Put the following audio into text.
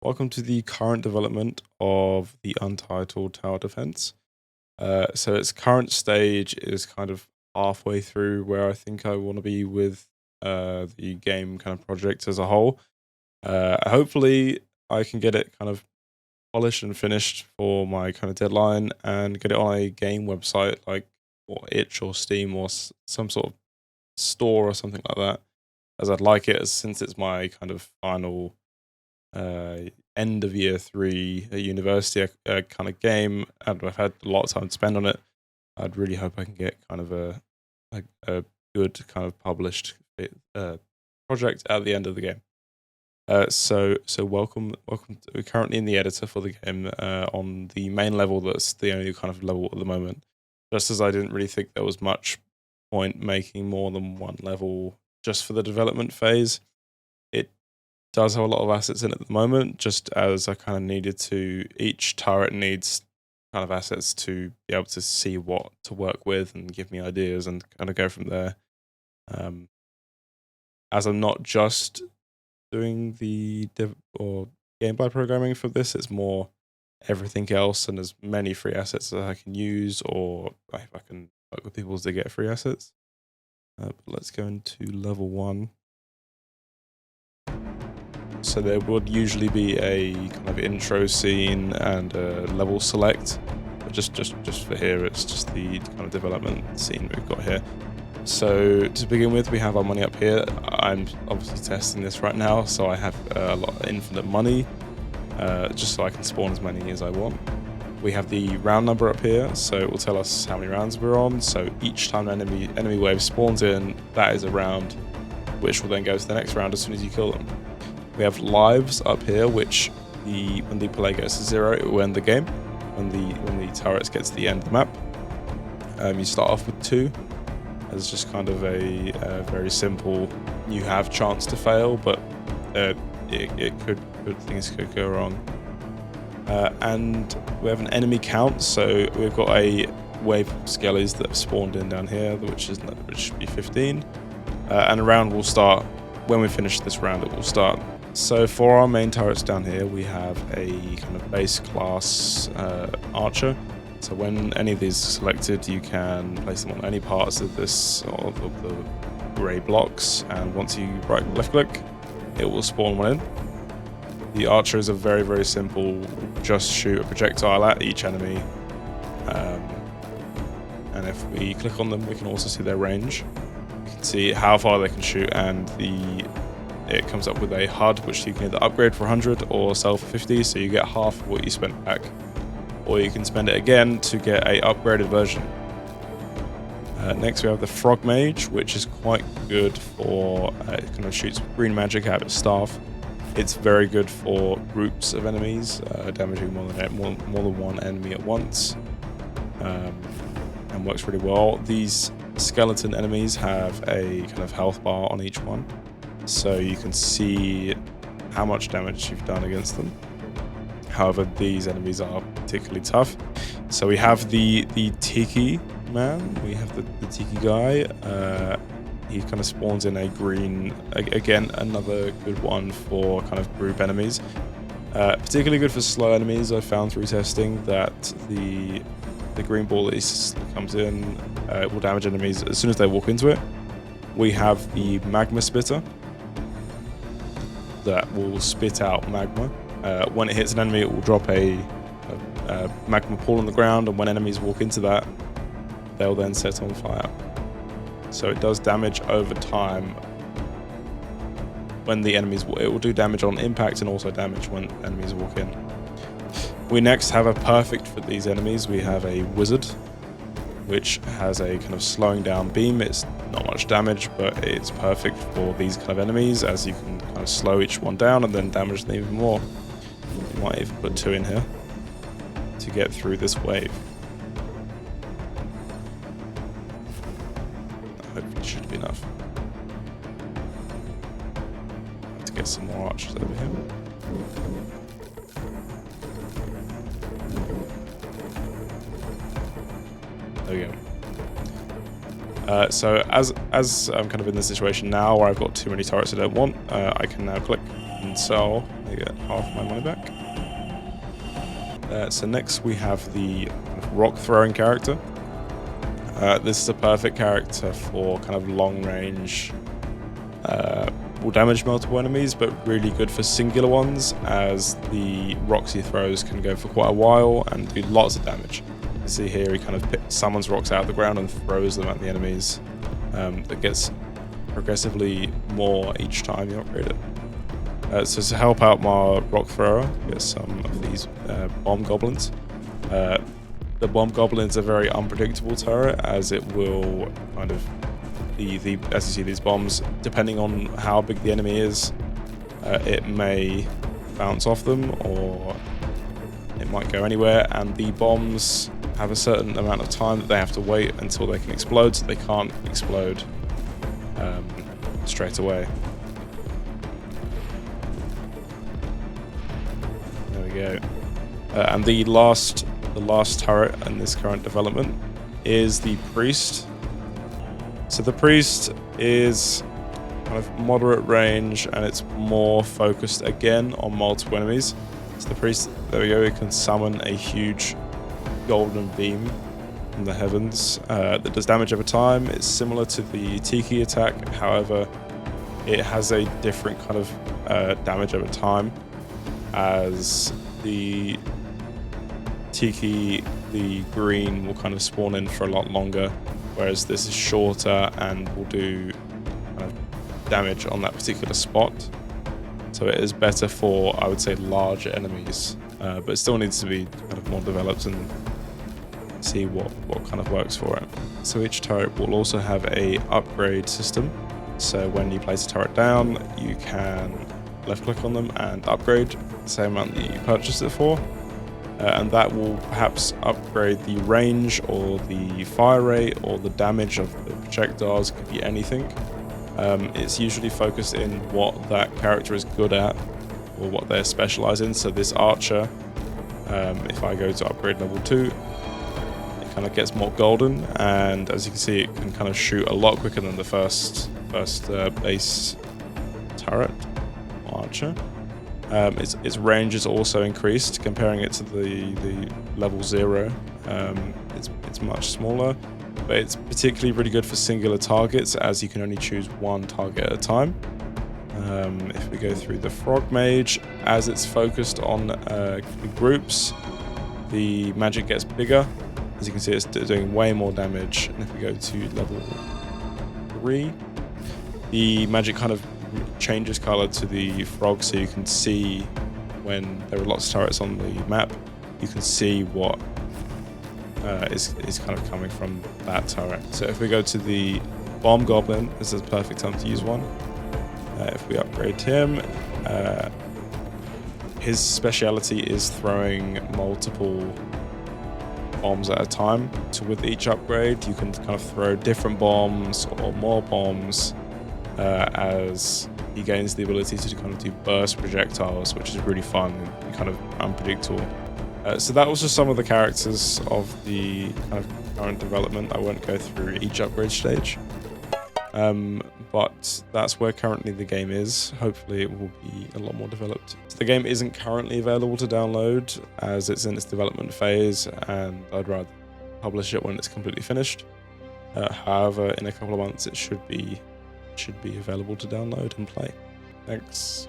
Welcome to the current development of the Untitled Tower Defense. So its current stage is kind of halfway through where I think I want to be with the game kind of project as a whole. Hopefully, I can get it kind of polished and finished for my kind of deadline and get it on a game website like or Itch or Steam or some sort of store or something like that, as I'd like it, since it's my kind of final uh, end of year 3 at university kind of game, and I've had a lot of time to spend on it. I'd really hope I can get kind of a good kind of published project at the end of the game. So welcome. We're currently in the editor for the game on the main level. That's the only kind of level at the moment. Just as I didn't really think there was much point making more than one level just for the development phase. It does have a lot of assets in it at the moment, just as I kind of needed to. Each turret needs kind of assets to be able to see what to work with and give me ideas and kind of go from there. As I'm not just doing the gameplay programming for this, it's more everything else and as many free assets as I can use, or if I can work with people to get free assets. But let's go into level 1. So there would usually be a kind of intro scene and a level select, but just for here, it's just the kind of development scene we've got here. So to begin with, we have our money up here. I'm obviously testing this right now, so I have a lot of infinite money, just so I can spawn as many as I want. We have the round number up here, so it will tell us how many rounds we're on. So each time an enemy wave spawns in, that is a round, which will then go to the next round as soon as you kill them. We have lives up here, which when the play gets to 0, it will end the game. When the turrets get to the end of the map, you start off with 2. It's just kind of a very simple. You have chance to fail, but things could go wrong. And we have an enemy count, so we've got a wave of skellies that have spawned in down here, which should be 15. And a round will start when we finish this round. It will start. So for our main turrets down here, we have a kind of base class archer. So when any of these are selected, you can place them on any parts of this of the grey blocks, and once you left click, it will spawn one in. The archer is a very, very simple, just shoot a projectile at each enemy, and if we click on them, we can also see their range. You can see how far they can shoot, and it comes up with a HUD which you can either upgrade for 100 or sell for 50, so you get half of what you spent back. Or you can spend it again to get a upgraded version. Next we have the Frog Mage, which is quite good for, it kind of shoots green magic out of its staff. It's very good for groups of enemies, damaging more than one enemy at once, and works really well. These skeleton enemies have a kind of health bar on each one, so you can see how much damage you've done against them. However, these enemies are particularly tough. So we have the Tiki man, we have the Tiki guy. He kind of spawns in a green, again, another good one for kind of group enemies. Particularly good for slow enemies. I found through testing that the green ball that comes in will damage enemies as soon as they walk into it. We have the Magma Spitter that will spit out magma. When it hits an enemy, it will drop a magma pool on the ground, and when enemies walk into that, they'll then set on fire. So it does damage over time. When the enemies, it will do damage on impact and also damage when enemies walk in. We next have a perfect for these enemies. We have a Wizard, which has a kind of slowing down beam. It's not much damage, but it's perfect for these kind of enemies, as you can kind of slow each one down and then damage them even more. You might even put 2 in here to get through this wave. I hope it should be enough. I have to get some more archers over here. There we go. So as I'm kind of in this situation now where I've got too many turrets I don't want, I can now click and so I get half my money back. So next we have the rock throwing character. This is a perfect character for kind of long range, will damage multiple enemies, but really good for singular ones, as the rocks he throws can go for quite a while and do lots of damage. You see here he kind of summons rocks out of the ground and throws them at the enemies. That gets progressively more each time you upgrade it. So to help out my rock thrower, get some of these bomb goblins. The bomb goblins are very unpredictable turret, as it will kind of as you see these bombs, depending on how big the enemy is, it may bounce off them or it might go anywhere, and the bombs have a certain amount of time that they have to wait until they can explode, so they can't explode straight away. There we go. And the last turret in this current development is the priest. So the priest is kind of moderate range, and it's more focused again on multiple enemies. So the priest, there we go, it can summon a huge golden beam from the heavens that does damage over time. It's similar to the Tiki attack, however, it has a different kind of damage over time, as the Tiki, the green, will kind of spawn in for a lot longer, whereas this is shorter and will do kind of damage on that particular spot. So it is better for, I would say, larger enemies, but it still needs to be kind of more developed and see what kind of works for it. So each turret will also have a upgrade system. So when you place a turret down, you can left click on them and upgrade the same amount that you purchased it for. And that will perhaps upgrade the range or the fire rate or the damage of the projectiles. It could be anything. It's usually focused in what that character is good at or what they're specialized in. So this archer, if I go to upgrade level 2, it kind of gets more golden, and as you can see, it can kind of shoot a lot quicker than the first base turret archer. Its range is also increased, comparing it to the level 0. It's much smaller, but it's particularly really good for singular targets, as you can only choose one target at a time. If we go through the frog mage, as it's focused on groups, the magic gets bigger. As you can see, it's doing way more damage. And if we go to level 3, the magic kind of changes color to the frog, so you can see when there are lots of turrets on the map, you can see what is kind of coming from that turret. So if we go to the bomb goblin, this is the perfect time to use one. If we upgrade him, his speciality is throwing multiple bombs at a time. So with each upgrade, you can kind of throw different bombs or more bombs, as he gains the ability to kind of do burst projectiles, which is really fun and kind of unpredictable. So that was just some of the characters of the kind of current development. I won't go through each upgrade stage, but that's where currently the game is. Hopefully it will be a lot more developed. So the game isn't currently available to download, as it's in its development phase, and I'd rather publish it when it's completely finished. However, in a couple of months it should be available to download and play. Thanks.